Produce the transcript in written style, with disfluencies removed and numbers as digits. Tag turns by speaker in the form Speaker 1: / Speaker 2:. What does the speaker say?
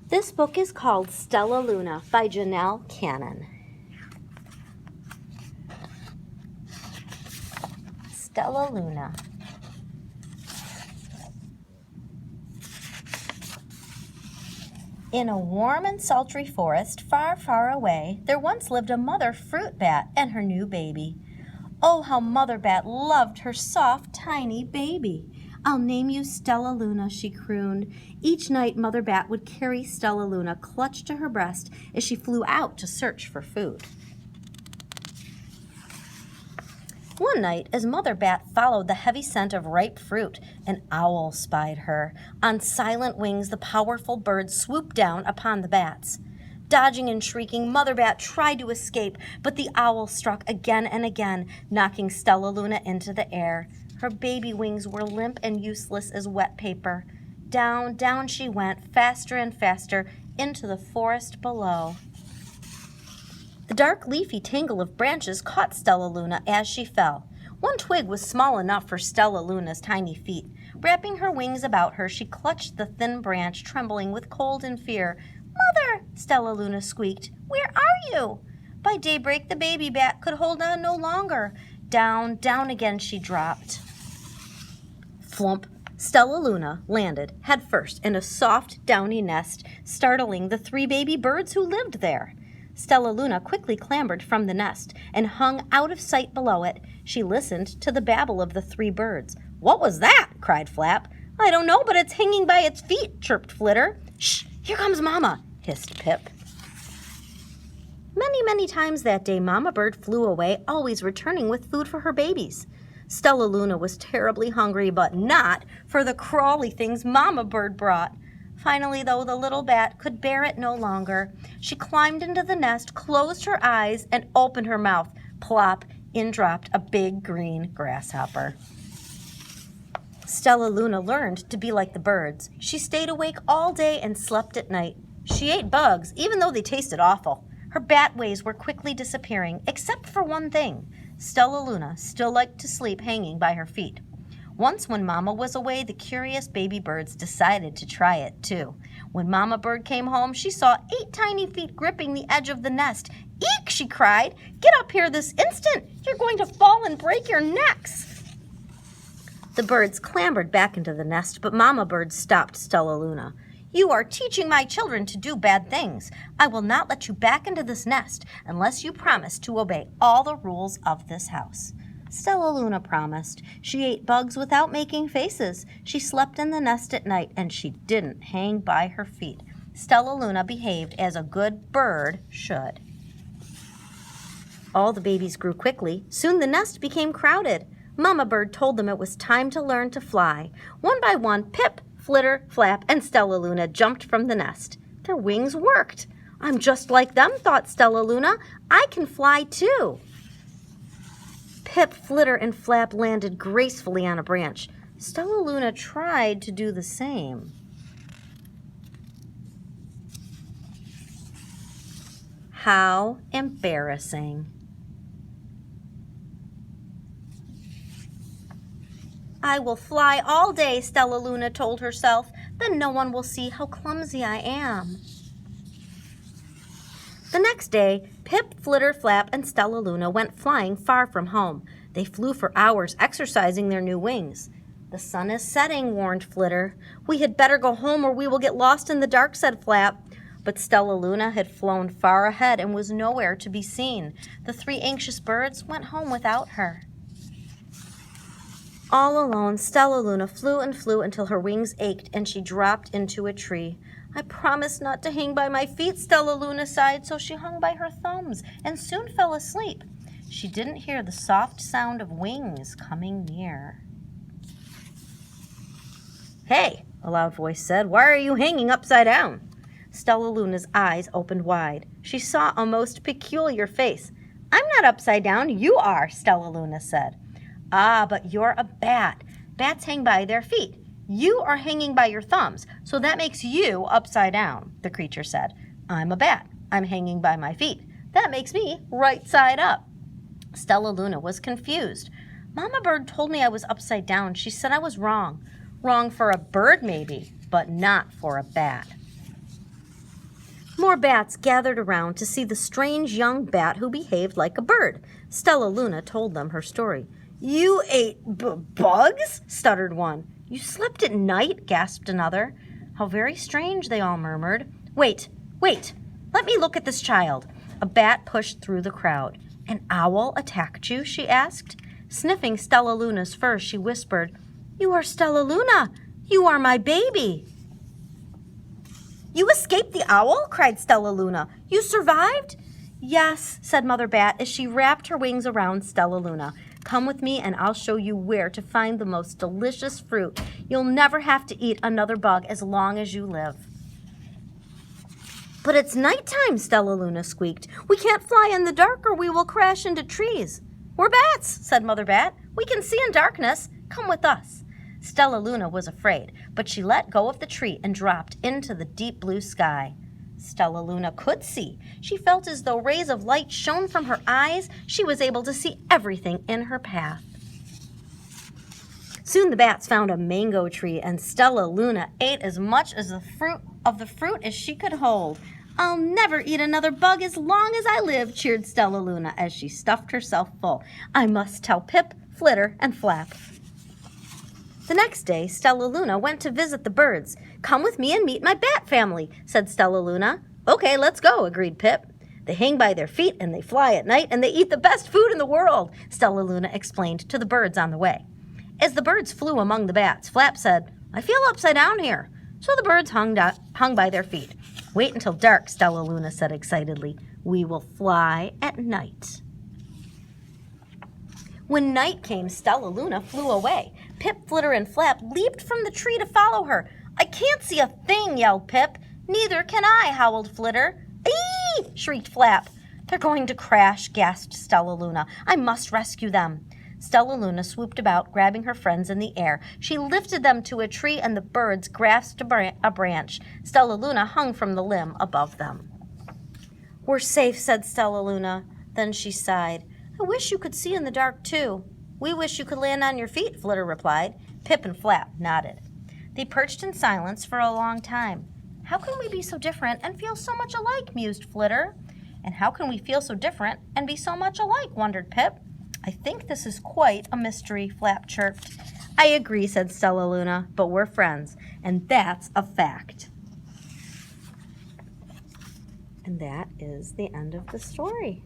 Speaker 1: This book is called Stellaluna by Janelle Cannon. Stellaluna. In a warm and sultry forest far, far away, there once lived a mother fruit bat and her new baby. Oh, how Mother Bat loved her soft, tiny baby. "I'll name you Stellaluna," she crooned. Each night, Mother Bat would carry Stellaluna clutched to her breast as she flew out to search for food. One night, as Mother Bat followed the heavy scent of ripe fruit, an owl spied her. On silent wings, the powerful bird swooped down upon the bats. Dodging and shrieking, Mother Bat tried to escape, but the owl struck again and again, knocking Stellaluna into the air. Her baby wings were limp and useless as wet paper. Down, down she went, faster and faster, into the forest below. The dark leafy tangle of branches caught Stellaluna as she fell. One twig was small enough for Stellaluna's tiny feet. Wrapping her wings about her, she clutched the thin branch, trembling with cold and fear. "Mother," Stellaluna squeaked, "where are you?" By daybreak, the baby bat could hold on no longer. Down, down again she dropped. Flump! Stellaluna landed head first in a soft, downy nest, startling the 3 baby birds who lived there. Stellaluna quickly clambered from the nest and hung out of sight below it. She listened to the babble of the 3 birds. "What was that?" cried Flap. "I don't know, but it's hanging by its feet," chirped Flitter. "Shh! Here comes Mama!" hissed Pip. Many, many times that day, Mama Bird flew away, always returning with food for her babies. Stellaluna was terribly hungry, but not for the crawly things Mama Bird brought. Finally, though, the little bat could bear it no longer. She climbed into the nest, closed her eyes, and opened her mouth. Plop! In dropped a big green grasshopper. Stellaluna learned to be like the birds. She stayed awake all day and slept at night. She ate bugs, even though they tasted awful. Her bat ways were quickly disappearing, except for one thing. Stellaluna still liked to sleep hanging by her feet. Once when Mama was away, the curious baby birds decided to try it too. When Mama Bird came home, she saw 8 tiny feet gripping the edge of the nest. "Eek!" she cried. "Get up here this instant! You're going to fall and break your necks!" The birds clambered back into the nest, but Mama Bird stopped Stellaluna. "You are teaching my children to do bad things. I will not let you back into this nest unless you promise to obey all the rules of this house." Stellaluna promised. She ate bugs without making faces. She slept in the nest at night, and she didn't hang by her feet. Stellaluna behaved as a good bird should. All the babies grew quickly. Soon the nest became crowded. Mama Bird told them it was time to learn to fly. One by one, Pip, Flitter, Flap, and Stellaluna jumped from the nest. Their wings worked. "I'm just like them," thought Stellaluna. "I can fly too." Pip, Flitter, and Flap landed gracefully on a branch. Stellaluna tried to do the same. How embarrassing. "I will fly all day," Stellaluna told herself. "Then no one will see how clumsy I am." The next day, Pip, Flitter, Flap, and Stellaluna went flying far from home. They flew for hours, exercising their new wings. "The sun is setting," warned Flitter. "We had better go home or we will get lost in the dark," said Flap. But Stellaluna had flown far ahead and was nowhere to be seen. The 3 anxious birds went home without her. All alone, Stellaluna flew and flew until her wings ached and she dropped into a tree. "I promised not to hang by my feet," Stellaluna sighed, so she hung by her thumbs and soon fell asleep. She didn't hear the soft sound of wings coming near. "Hey," a loud voice said, "why are you hanging upside down?" Stellaluna's eyes opened wide. She saw a most peculiar face. "I'm not upside down, you are," Stellaluna said. "Ah, but you're a bat. Bats hang by their feet. You are hanging by your thumbs, so that makes you upside down," the creature said. "I'm a bat. I'm hanging by my feet. That makes me right side up." Stellaluna was confused. "Mama Bird told me I was upside down. She said I was wrong. Wrong for a bird maybe, but not for a bat." 4 bats gathered around to see the strange young bat who behaved like a bird. Stellaluna told them her story. "You ate bugs?" stuttered one. "You slept at night?" gasped another. "How very strange," they all murmured. Wait, let me look at this child." A bat pushed through the crowd. "An owl attacked you?" she asked. Sniffing Stellaluna's fur, she whispered, "You are Stellaluna! You are my baby!" "You escaped the owl?" cried Stellaluna. "You survived?" "Yes," said Mother Bat as she wrapped her wings around Stellaluna. "Come with me and I'll show you where to find the most delicious fruit. You'll never have to eat another bug as long as you live." "But it's nighttime," Stellaluna squeaked. "We can't fly in the dark or we will crash into trees." "We're bats," said Mother Bat. "We can see in darkness. Come with us." Stellaluna was afraid, but she let go of the tree and dropped into the deep blue sky. Stellaluna could see. She felt as though rays of light shone from her eyes. She was able to see everything in her path. Soon the bats found a mango tree, and Stellaluna ate as much as the fruit as she could hold. "I'll never eat another bug as long as I live," cheered Stellaluna as she stuffed herself full. "I must tell Pip, Flitter, and Flap." The next day, Stellaluna went to visit the birds. "Come with me and meet my bat family," said Stellaluna. "Okay, let's go," agreed Pip. "They hang by their feet and they fly at night and they eat the best food in the world," Stellaluna explained to the birds on the way. As the birds flew among the bats, Flap said, "I feel upside down here." So the birds hung by their feet. "Wait until dark," Stellaluna said excitedly. "We will fly at night." When night came, Stellaluna flew away. Pip, Flitter, and Flap leaped from the tree to follow her. "I can't see a thing," yelled Pip. "Neither can I," howled Flitter. "Eee!" shrieked Flap. "They're going to crash," gasped Stellaluna. "I must rescue them." Stellaluna swooped about, grabbing her friends in the air. She lifted them to a tree, and the birds grasped a branch. Stellaluna hung from the limb above them. "We're safe," said Stellaluna. Then she sighed. "I wish you could see in the dark, too." "We wish you could land on your feet," Flitter replied. Pip and Flap nodded. They perched in silence for a long time. "How can we be so different and feel so much alike?" mused Flitter. "And how can we feel so different and be so much alike?" wondered Pip. "I think this is quite a mystery," Flap chirped. "I agree," said Stellaluna, "but we're friends, and that's a fact." And that is the end of the story.